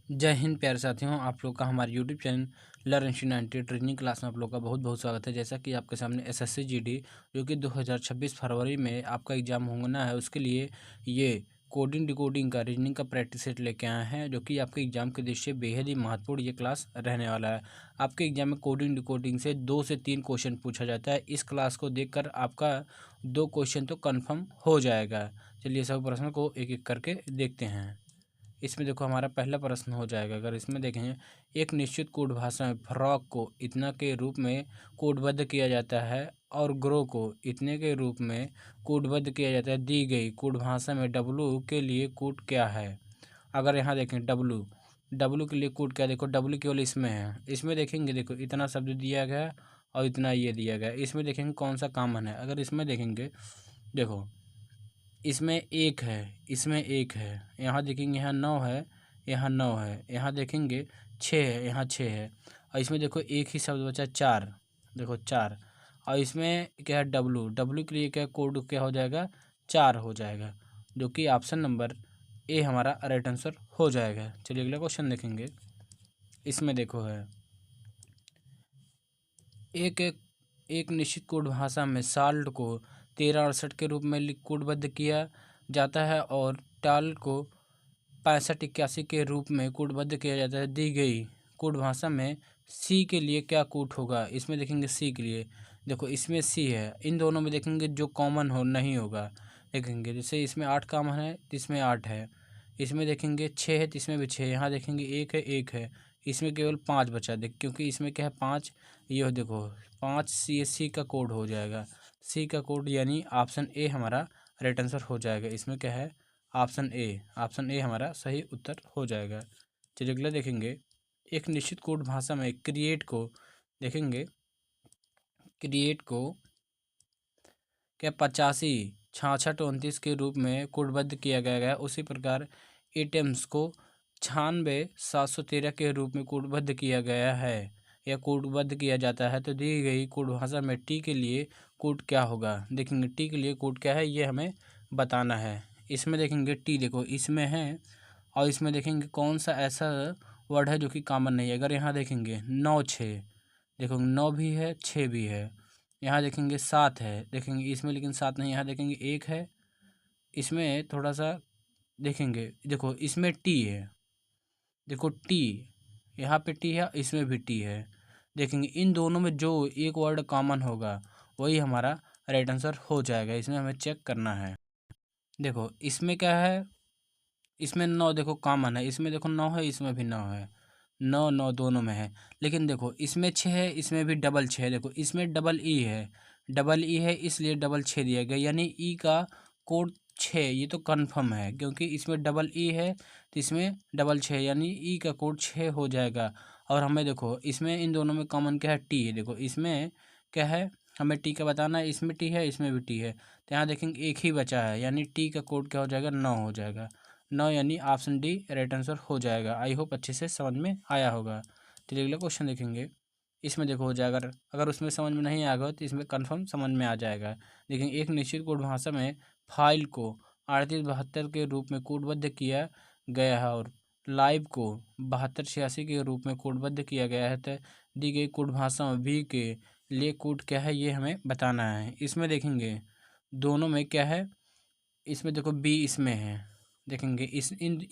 जय हिंद प्यारे साथियों, आप लोग का हमारे YouTube channel learn institute 90 training class में आप लोग का बहुत बहुत स्वागत है। जैसा कि आपके सामने एसएससी जीडी जो कि 2026 फरवरी में आपका एग्जाम होना है, उसके लिए ये कोडिंग डिकोडिंग का रीजनिंग का प्रैक्टिस सेट लेके आए हैं, जो कि आपके एग्जाम के दृष्टि से बेहद ही महत्वपूर्ण ये क्लास रहने वाला है। आपके एग्जाम में कोडिंग डिकोडिंग से 2 से 3 क्वेश्चन पूछा जाता है। इस क्लास को देखकर आपका 2 क्वेश्चन तो कन्फर्म हो जाएगा। चलिए सब प्रश्न को एक एक करके देखते हैं। इसमें देखो हमारा पहला प्रश्न हो जाएगा। अगर इसमें देखें, एक निश्चित कोड भाषा में फ्रॉक को इतना के रूप में कोडबद्ध किया जाता है और ग्रो को इतने के रूप में कोडबद्ध किया जाता है। दी गई कोड भाषा में डब्लू के लिए कोड क्या है। अगर यहाँ देखें डब्लू डब्लू के लिए कोड क्या, देखो डब्लू केवल इसमें है। इसमें देखेंगे, देखो इतना शब्द दिया गया है और इतना ये दिया गया है। इसमें देखेंगे कौन सा कॉमन है। अगर इसमें देखेंगे, देखो इसमें एक है, इसमें एक है, यहाँ देखेंगे यहाँ 9 है, यहाँ 9 है, यहाँ देखेंगे 6 है, यहाँ 6 है, और इसमें देखो एक ही शब्द बचा 4, देखो 4। और इसमें क्या है डब्लू, डब्लू के लिए क्या कोड क्या हो जाएगा, 4 हो जाएगा, जो कि ऑप्शन नंबर ए हमारा राइट आंसर हो जाएगा। चलिए अगला क्वेश्चन देखेंगे। इसमें देखो है, एक एक एक निश्चित कोड भाषा में साल्ट को 1368 के रूप में कोडबद्ध किया जाता है और टाल को 6581 के रूप में कोडबद्ध किया जाता है। दी गई कोड भाषा में सी के लिए क्या कोड होगा। इसमें देखेंगे सी के लिए, देखो इसमें सी है, इन दोनों में देखेंगे जो कॉमन हो नहीं होगा। देखेंगे जैसे इसमें 8 कॉमन है तो इसमें 8 है, इसमें देखेंगे 6 है तो इसमें भी 6 है, यहाँ देखेंगे एक है, एक है, इसमें केवल 5 बचा। देख क्योंकि इसमें क्या है 5, ये हो देखो 5 सी का कोड हो जाएगा। सी का कोड यानी ऑप्शन ए हमारा राइट आंसर हो जाएगा। इसमें क्या है ऑप्शन ए, ऑप्शन ए हमारा सही उत्तर हो जाएगा। चलिए अगला देखेंगे। एक निश्चित कोड भाषा में क्रिएट को देखेंगे, क्रिएट को क्या 85 66 29 के रूप में कोडबद्ध किया गया है। उसी प्रकार एटम्स को 96 713 के रूप में कोडबद्ध किया गया है या कोडबद्ध किया जाता है। तो दी गई कोड भाषा में टी के लिए कोड क्या होगा। देखेंगे टी के लिए कोड क्या है, ये हमें बताना है। इसमें देखेंगे टी, देखो इसमें है, और इसमें देखेंगे कौन सा ऐसा वर्ड है जो कि कॉमन नहीं है। अगर यहाँ देखेंगे 9 6, देखो 9 भी है 6 भी है। यहाँ देखेंगे 7 है, देखेंगे इसमें लेकिन 7 नहीं, यहाँ देखेंगे 1 है। इसमें थोड़ा सा देखेंगे, देखो इसमें टी है, देखो टी, यहाँ पे टी है, इसमें भी टी है। देखेंगे इन दोनों में जो एक वर्ड कॉमन होगा वही हमारा राइट आंसर हो जाएगा। इसमें हमें चेक करना है। देखो इसमें क्या है, इसमें 9 देखो कॉमन है, इसमें देखो 9 है, इसमें भी 9 है, 9 9 दोनों में है। लेकिन देखो इसमें 6 है, इसमें भी डबल 6 है। देखो इसमें डबल ई है, डबल ई है, इसलिए डबल 6 दिया गया, यानी ई का कोड 6, ये तो कन्फर्म है क्योंकि इसमें डबल ई है तो इसमें डबल 6, यानी ई का कोड 6 हो जाएगा। और हमें देखो इसमें इन दोनों में कॉमन क्या है, टी है। देखो इसमें क्या है, हमें टी का बताना है, इसमें टी है, इसमें भी टी है, तो यहाँ देखेंगे एक ही बचा है, यानी टी का कोड क्या हो जाएगा, 9 हो जाएगा। 9 यानी ऑप्शन डी राइट आंसर हो जाएगा। आई होप अच्छे से समझ में आया होगा। चलिए अगला क्वेश्चन देखेंगे। इसमें देखो हो जाएगा, अगर उसमें समझ में नहीं आएगा तो इसमें कंफर्म समझ में आ जाएगा। लेकिन एक निश्चित कोड भाषा में फाइल को 3872 के रूप में कोडबद्ध किया गया है और लाइव को 7286 के रूप में कोडबद्ध किया गया है। तो दी गई कोड भाषा में बी के लिए कोड क्या है, ये हमें बताना है। इसमें देखेंगे दोनों में क्या है, इसमें देखो बी इसमें है, देखेंगे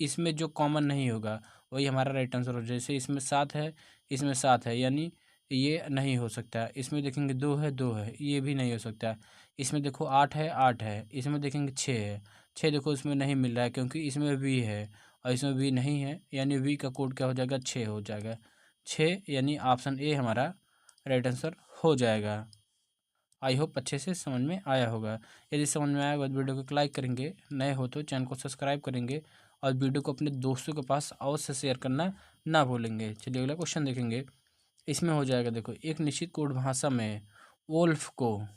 इसमें जो कॉमन नहीं होगा वही हमारा राइट आंसर हो। जैसे इसमें 7 है, इसमें 7 है, यानी ये नहीं हो सकता। इसमें देखेंगे 2 है, 2 है, ये भी नहीं हो सकता। इसमें देखो 8 है, 8 है, इसमें देखेंगे 6 है, 6 देखो इसमें नहीं मिल रहा है क्योंकि इसमें वी है और इसमें वी नहीं है, यानी वी का कोड क्या हो जाएगा, 6 हो जाएगा। 6 यानी ऑप्शन ए हमारा राइट आंसर हो जाएगा। आई होप अच्छे से समझ में आया होगा। यदि समझ में आया होगा तो वीडियो को लाइक करेंगे, नए हो तो चैनल को सब्सक्राइब करेंगे और वीडियो को अपने दोस्तों के पास अवश्य शेयर करना ना भूलेंगे। चलिए अगला क्वेश्चन देखेंगे। इसमें हो जाएगा, देखो एक निश्चित कोड भाषा में वोल्फ को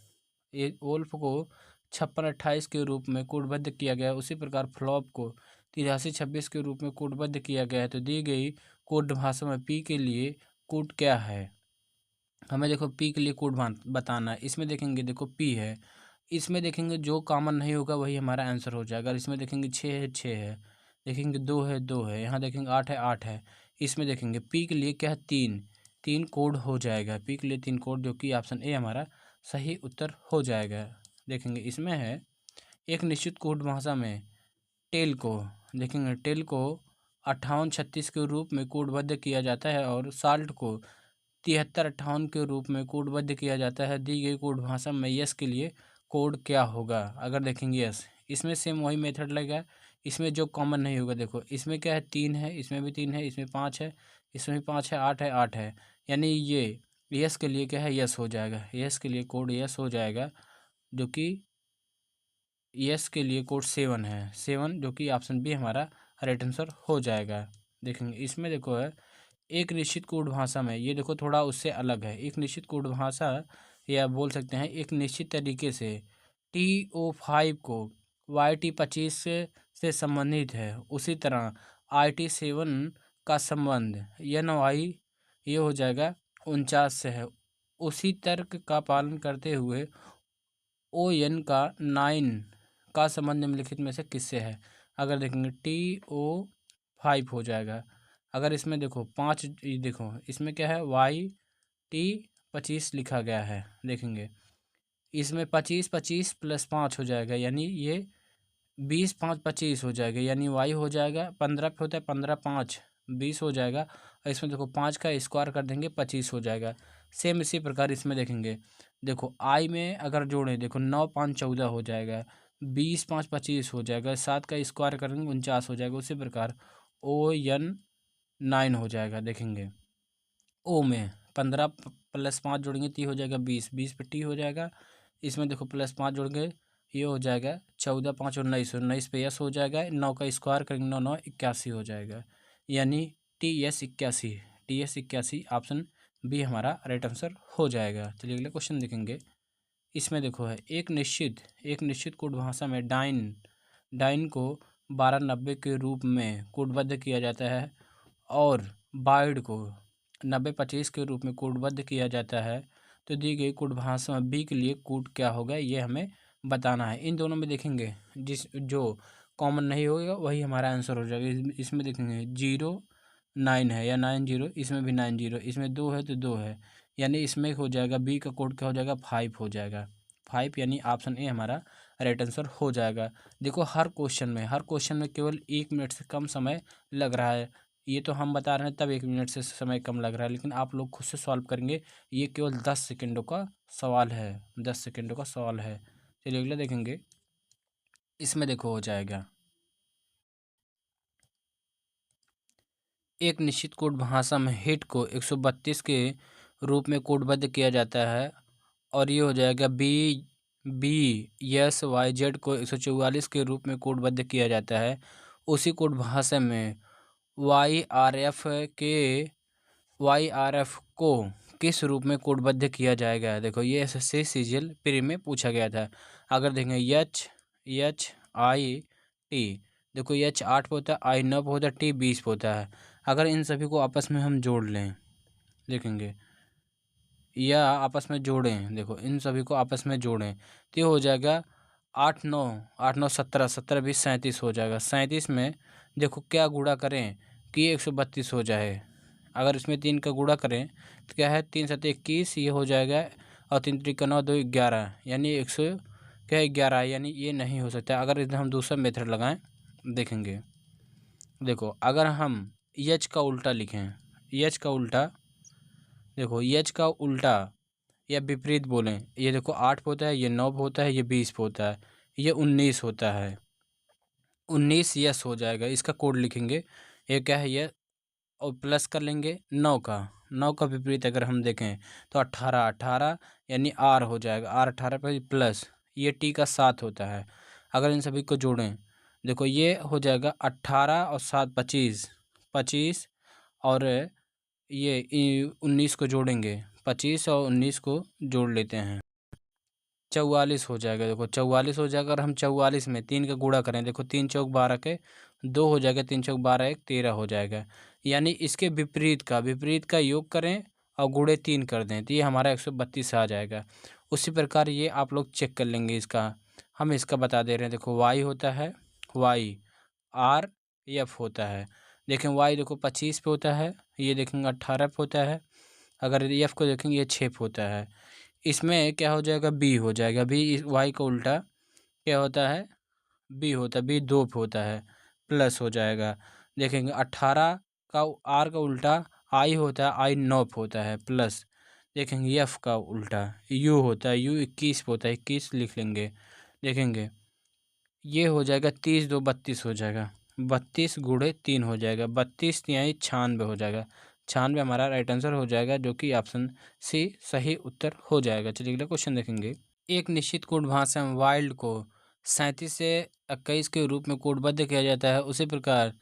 5628 के रूप में कोडबद्ध किया गया है। उसी प्रकार फ्लॉप को 8326 के रूप में कोडबद्ध किया गया है। तो दी गई कोड भाषा में पी के लिए कोड क्या है। हमें देखो पी के लिए कोड बताना है। इसमें देखेंगे, देखो पी है, इसमें देखेंगे जो कॉमन नहीं होगा वही हमारा आंसर हो जाएगा। इसमें देखेंगे 6 है, 6 है, देखेंगे 2 है 2 है, यहाँ देखेंगे 8 है 8 है। इसमें देखेंगे पी के लिए क्या है 3, 3 कोड हो जाएगा, पी के लिए 3 कोड, जो कि ऑप्शन ए हमारा सही उत्तर हो जाएगा। देखेंगे इसमें है एक निश्चित कोड भाषा में टेल को, देखेंगे टेल को 5836 के रूप में कोडबद्ध किया जाता है और साल्ट को 7358 के रूप में कोडबद्ध किया जाता है। दी गई कोड भाषा में यस के लिए कोड क्या होगा? अगर देखेंगे यस, इसमें सेम वही मेथड लगेगा। इसमें जो कॉमन नहीं होगा, देखो इसमें क्या है 3 है, इसमें भी 3 है, इसमें 5 है, इसमें भी 5 है, 8 है 8 है, यानी ये यस के लिए क्या है यस हो जाएगा, यस के लिए कोड यस हो जाएगा, जो कि यस के लिए कोड 7 है, 7, जो कि ऑप्शन बी हमारा राइट आंसर हो जाएगा। देखेंगे इसमें देखो है एक निश्चित कोड भाषा में, ये देखो थोड़ा उससे अलग है। एक निश्चित कोड भाषा, या बोल सकते हैं एक निश्चित तरीके से TO5 को YT25 से संबंधित है, उसी तरह IT7 का संबंध NY ये हो जाएगा 49 से है। उसी तर्क का पालन करते हुए ON का 9 का संबंध निम्नलिखित में से किससे है? अगर देखेंगे TO5 हो जाएगा। अगर इसमें देखो 5, देखो इसमें क्या है YT25 लिखा गया है, देखेंगे इसमें 25 25 प्लस 5 हो जाएगा, यानी ये 20 5 25 हो जाएगा, यानी वाई हो जाएगा 15 पे होता है 15 5 20 हो जाएगा। और इसमें देखो 5 का स्क्वायर कर देंगे 25 हो जाएगा। सेम इसी प्रकार इसमें देखेंगे, देखो आई में अगर जोड़ें, देखो 9 5 14 हो जाएगा, 20 5 25 हो जाएगा, 7 का स्क्वायर करेंगे 49 हो जाएगा। उसी प्रकार ON 9 हो जाएगा। देखेंगे ओ में 15 प्लस 5 जोड़ेंगे ती हो जाएगा 20, 20 पे टी हो जाएगा। इसमें देखो प्लस 5 जोड़ेंगे ये हो जाएगा 14 5 19, 19 पे यस हो जाएगा। 9 का स्क्वायर करेंगे 9 9 81 हो जाएगा, यानी TS81, TS81 ऑप्शन बी हमारा राइट आंसर हो जाएगा। चलिए अगले क्वेश्चन देखेंगे। इसमें देखो है एक निश्चित कोड भाषा में डाइन को 1290 के रूप में कोडबद्ध किया जाता है और बाइड को 9025 के रूप में कोडबद्ध किया जाता है। तो दी गई कोड भाषा में बी के लिए कोड क्या होगा, ये हमें बताना है। इन दोनों में देखेंगे जो कॉमन नहीं होगा वही हमारा आंसर हो जाएगा। इसमें देखेंगे 09 है या 90, इसमें भी 90, इसमें 2 है तो 2 है, यानी इसमें हो जाएगा बी का कोड क्या हो जाएगा 5 हो जाएगा, 5, यानी ऑप्शन ए हमारा राइट आंसर हो जाएगा। देखो हर क्वेश्चन में केवल 1 मिनट से कम समय लग रहा है। ये तो हम बता रहे हैं तब 1 मिनट से समय कम लग रहा है, लेकिन आप लोग खुद से सॉल्व करेंगे। ये केवल 10 सेकेंडों का सवाल है, 10 सेकेंडों का सवाल है। चलिए अगला देखेंगे। इसमें देखो हो जाएगा एक निश्चित कोड भाषा में हिट को 132 के रूप में कोडबद्ध किया जाता है और ये हो जाएगा BSYZ को 144 के रूप में कोडबद्ध किया जाता है। उसी कोड भाषा में YRF को किस रूप में कोडबद्ध किया जाएगा? देखो ये SSC सीजीएल प्री में पूछा गया था। अगर देखेंगे HHIT, देखो H 8 पे होता है, I 9 पे होता है, T 20 पे होता है। अगर इन सभी को आपस में हम जोड़ लें, देखेंगे या आपस में जोड़ें, देखो इन सभी को आपस में जोड़ें तो ये हो जाएगा 8 9 17, 17 20 37 हो जाएगा। 37 में देखो क्या गुणा करें कि 132 हो जाए। अगर इसमें 3 का गुणा करें तो क्या है 3 7 21 ये हो जाएगा, और 3 3 का 9 2 11, यानी 100 क्या 11, यानी ये नहीं हो सकता। अगर इधर हम दूसरा मेथड लगाएं, देखेंगे देखो अगर हम एच का उल्टा लिखें, एच का उल्टा, देखो एच का उल्टा या विपरीत बोलें, ये देखो 8 पे होता है, ये 9 पे होता है, ये 20 पे होता है, ये 19 होता है। 19 यस हो जाएगा, इसका कोड लिखेंगे। ये क्या है ये, और प्लस कर लेंगे 9 का विपरीत अगर हम देखें तो 18 18, यानी आर हो जाएगा, आर 18 पे प्लस ये टी का 7 होता है। अगर इन सभी को जोड़ें, देखो ये हो जाएगा 18 और 7 25 25, और ये 19 को जोड़ेंगे, 25 और 19 को जोड़ लेते हैं, 44 हो जाएगा। देखो 44 हो जाएगा। और हम 44 में 3 का गुणा करें, देखो 3 चौक 12 के 2 हो जाएगा, 3 चौक 12 1 13 हो जाएगा, यानी इसके विपरीत का योग करें और गुणे 3 कर दें तो ये हमारा 132 आ जाएगा। उसी प्रकार ये आप लोग चेक कर लेंगे इसका, हम इसका बता दे रहे हैं। देखो वाई होता है, वाई आर एफ होता है। देखें वाई देखो 25 पे होता है, ये देखेंगे 18 पे होता है। अगर एफ को देखेंगे ये 6 पे होता है। इसमें क्या हो जाएगा, बी हो जाएगा। बी वाई का उल्टा क्या होता है, बी होता है। बी 2 पे होता है, प्लस हो जाएगा। देखेंगे 18 का आर का उल्टा आई होता है, आई 9 पे होता है, प्लस। देखेंगे एफ का उल्टा यू होता है, यू 21 पे होता है, 21 लिख लेंगे। देखेंगे ये हो जाएगा 30 2 32 हो जाएगा, 32 गुणे 3 हो जाएगा, 32 तिहाई 96 हो जाएगा। 96 हमारा राइट आंसर हो जाएगा, जो कि ऑप्शन सी सही उत्तर हो जाएगा। चलिए अगला क्वेश्चन देखेंगे। एक निश्चित कोड भाषा में वाइल्ड को 37 से 21 के रूप में कोडबद्ध किया जाता है, उसी प्रकार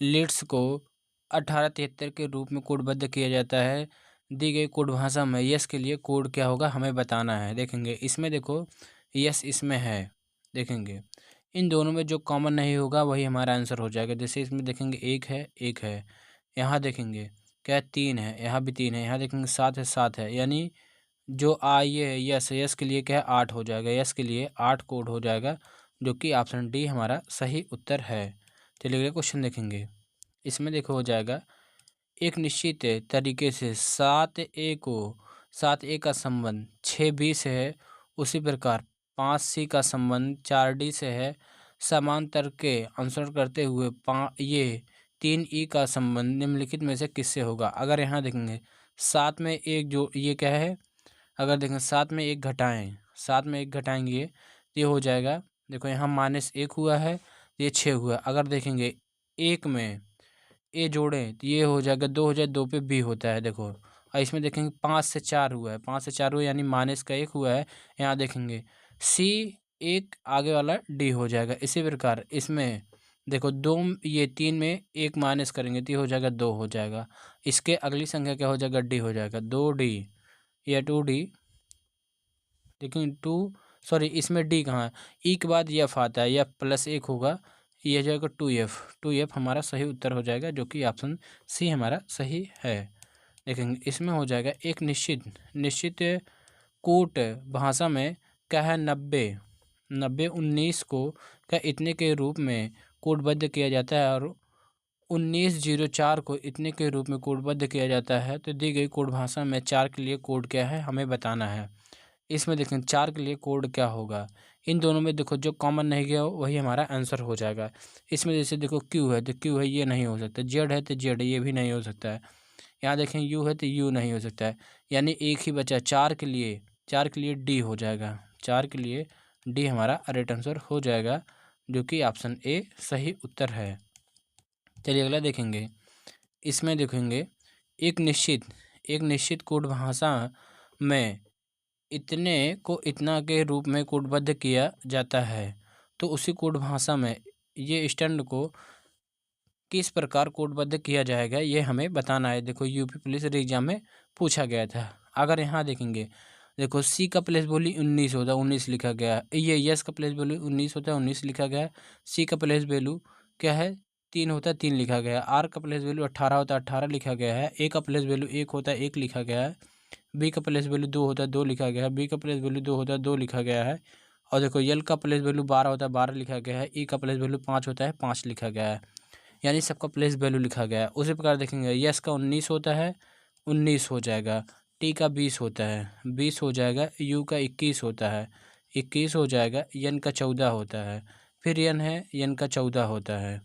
लिट्स को 1873 के रूप में कोडबद्ध किया जाता है। दी गई कोड भाषा में यस के लिए कोड क्या होगा, हमें बताना है। देखेंगे इसमें देखो यस इसमें है, देखेंगे इन दोनों में जो कॉमन नहीं होगा वही हमारा आंसर हो जाएगा। जैसे इसमें देखेंगे एक है, यहाँ देखेंगे क्या 3 है, यहाँ भी 3 है, यहाँ देखेंगे 7 है, 7 है, यानी जो ये है यस के लिए क्या है 8 हो जाएगा। यस के लिए 8 कोड हो जाएगा, जो कि ऑप्शन डी हमारा सही उत्तर है। चलिए अगले क्वेश्चन देखेंगे। इसमें देखो हो जाएगा एक निश्चित तरीके से 7A का संबंध 6B से है, उसी प्रकार 5C का संबंध 4D से है। समांतर के अनुसरण करते हुए ये 3E का संबंध निम्नलिखित में से किससे होगा। अगर यहाँ देखेंगे 7 में एक जो ये क्या है, अगर देखें 7 में 1 घटाएं, 7 में 1 घटाएंगे तो ये हो जाएगा। देखो यहाँ -1 हुआ है, ये 6 हुआ। अगर देखेंगे 1 में ए जोड़ें तो ये हो जाएगा 2 हो जाए, 2 पे बी होता है। देखो और इसमें देखेंगे 5 से 4 हुआ है, 5 से 4 हुआ यानी -1 हुआ है। यहाँ देखेंगे सी 1 आगे वाला डी हो जाएगा। इसी प्रकार इसमें देखो 2 ये 3 में 1 माइनस करेंगे तो ये हो जाएगा 2 हो जाएगा। इसके अगली संख्या क्या हो जाएगा, डी हो जाएगा, 2D या 2D। लेकिन सॉरी इसमें डी कहाँ है, ई के बाद एफ आता है, एफ +1 होगा, ये हो जाएगा 2F हमारा सही उत्तर हो जाएगा, जो कि ऑप्शन सी हमारा सही है। देखेंगे इसमें हो जाएगा एक निश्चित कूट भाषा में क्या है 90 19 को क्या इतने के रूप में कोडबद्ध किया जाता है और 1904 को इतने के रूप में कोडबद्ध किया जाता है। तो दी गई कोड भाषा में 4 के लिए कोड क्या है, हमें बताना है। इसमें देखें 4 के लिए कोड क्या होगा, इन दोनों में देखो जो कॉमन नहीं गया वही हमारा आंसर हो जाएगा। इसमें जैसे देखो क्यू है तो क्यू है, ये नहीं हो सकता। जेड है तो जेड है, ये भी नहीं हो सकता है। यहाँ देखें यू है तो यू नहीं हो सकता है, यानी एक ही बचा 4 के लिए डी हो जाएगा। 4 के लिए डी हमारा राइट आंसर हो जाएगा, जो कि ऑप्शन ए सही उत्तर है। चलिए अगला देखेंगे। इसमें देखेंगे एक निश्चित कोड भाषा में इतने को इतना के रूप में कोडबद्ध किया जाता है, तो उसी कोड भाषा में ये स्टैंड को किस प्रकार कोडबद्ध किया जाएगा, ये हमें बताना है। देखो यूपी पुलिस एग्जाम में पूछा गया था। अगर यहाँ देखेंगे देखो सी का प्लेस वैल्यू 19 होता है, 19 लिखा गया है। ये यस का प्लेस वैल्यू 19 होता है, 19 लिखा गया है। सी का प्लेस वैल्यू क्या है 3 होता है, 3 लिखा गया है। आर का प्लेस वैल्यू 18 होता है, 18 लिखा गया है। ए का प्लेस वैल्यू 1 होता है, 1 लिखा गया है। बी का प्लेस वैल्यू 2 होता है, 2 लिखा गया है। बी का प्लेस वैल्यू 2 होता है, 2 लिखा गया है। और देखो यल का प्लेस वैल्यू 12 होता है, 12 लिखा गया है। ई का प्लेस वैल्यू 5 होता है, 5 लिखा गया है, यानी सबका प्लेस वैल्यू लिखा गया है। उसी प्रकार देखेंगे यस का 19 होता है, 19 हो जाएगा। टी का 20 होता है, 20 हो जाएगा। यू का 21 होता है, 21 हो जाएगा। यन का 14 होता है, फिर यन है, यन का 14 होता है।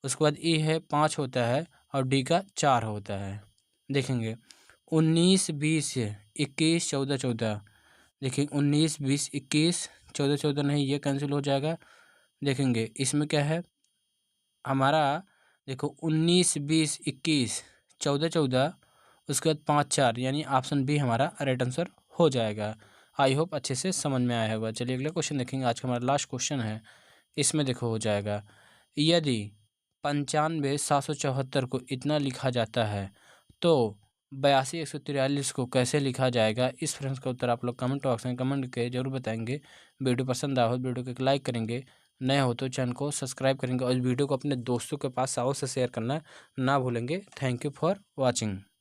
उसके बाद ई है 5 होता है और डी का 4 होता है। देखेंगे 19 20 21 14 14, देखिए 19 20 21 14 14 नहीं, ये कैंसिल हो जाएगा। देखेंगे इसमें क्या है हमारा, देखो 19 20 21 14 14, उसके बाद 5 4, यानी ऑप्शन बी हमारा राइट आंसर हो जाएगा। आई होप अच्छे से समझ में आया होगा। चलिए अगला क्वेश्चन देखेंगे, आज का हमारा लास्ट क्वेश्चन है। इसमें देखो हो जाएगा यदि 95 774 को इतना लिखा जाता है तो 82 143 को कैसे लिखा जाएगा। इस प्रश्न का उत्तर आप लोग कमेंट बॉक्स में कमेंट करके जरूर बताएंगे। वीडियो पसंद आया हो वीडियो को एक लाइक करेंगे, नए हो तो चैनल को सब्सक्राइब करेंगे और इस वीडियो को अपने दोस्तों के पास साहब से शेयर करना ना भूलेंगे। Thank you for watching.